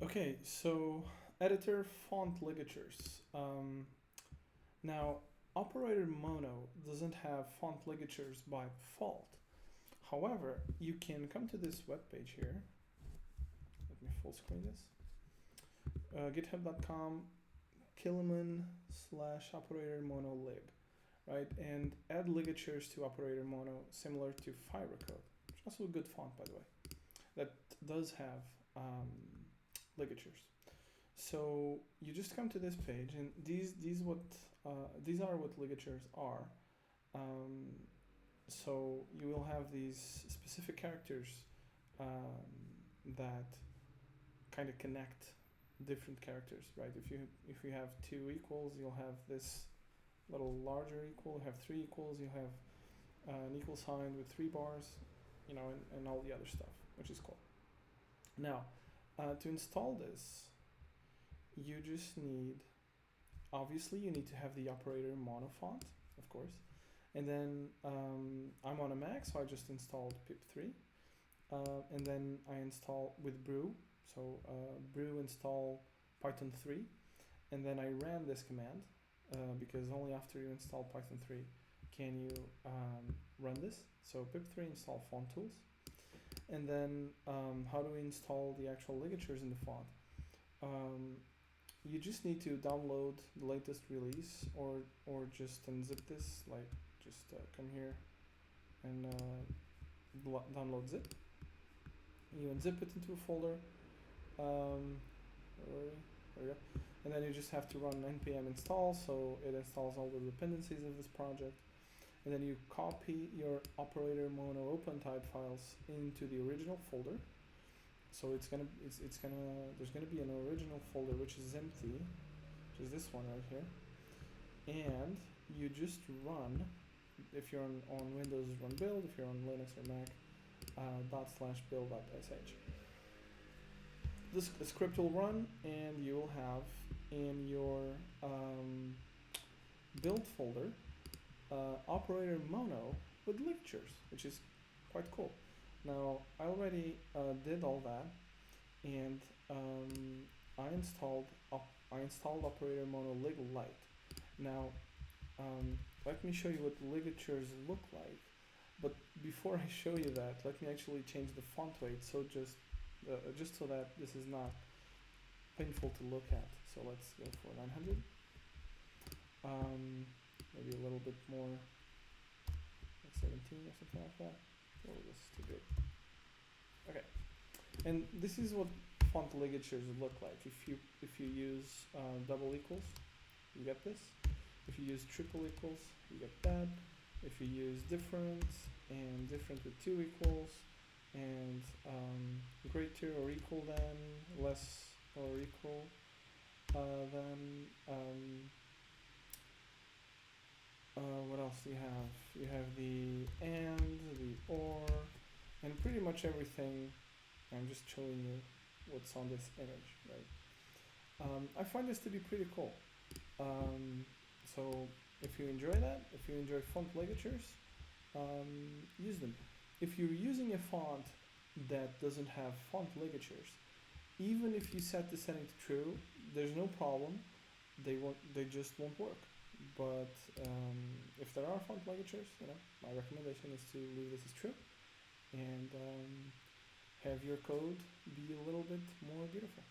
Okay, so editor font ligatures. Now, operator mono doesn't have font ligatures by default. However, you can come to this web page here. Let me full screen this. github.com Kiliman/operator mono lib, right? And add ligatures to operator mono similar to fibercode, which is also a good font, by the way, that does have ligatures. So you just come to this page, and these are what ligatures are. So you will have these specific characters that kind of connect different characters, right? If you have two equals, you'll have this little larger equal. You have three equals, you have an equal sign with 3 bars, and all the other stuff, which is cool. Now, to install this, you just need, obviously, you need to have the operator mono font, of course. And then I'm on a Mac, so I just installed pip3. And then I install with brew. So brew install Python 3. And then I ran this command because only after you install Python 3 can you run this. So pip3 install font tools. And then how do we install the actual ligatures in the font? You just need to download the latest release or just unzip this, like just come here and download zip. You unzip it into a folder, there we go. And then you just have to run npm install, so it installs all the dependencies of this project. And then you copy your operator mono open type files into the original folder. So there's gonna be an original folder which is empty, which is this one right here. And you just run, if you're on Windows, run build. If you're on Linux or Mac, /build.sh. This script will run, and you will have in your build folder operator mono with ligatures, which is quite cool. Now, I already did all that, and I installed operator mono lig lite. Now, let me show you what ligatures look like. But before I show you that, let me actually change the font weight, so just so that this is not painful to look at. So let's go for 900. Maybe a little bit more, like 17 or something like that. Oh, this is too big. Okay, and this is what font ligatures look like. If you use double equals, you get this. If you use triple equals, you get that. If you use different and different with 2 equals and greater or equal than, less or equal than, what else do you have? You have the and, the or, and pretty much everything. I'm just showing you what's on this image, right? I find this to be pretty cool. So if you enjoy that, if you enjoy font ligatures, use them. If you're using a font that doesn't have font ligatures, even if you set the setting to true, there's no problem. They just won't work. But if there are font ligatures, my recommendation is to leave this as true and have your code be a little bit more beautiful.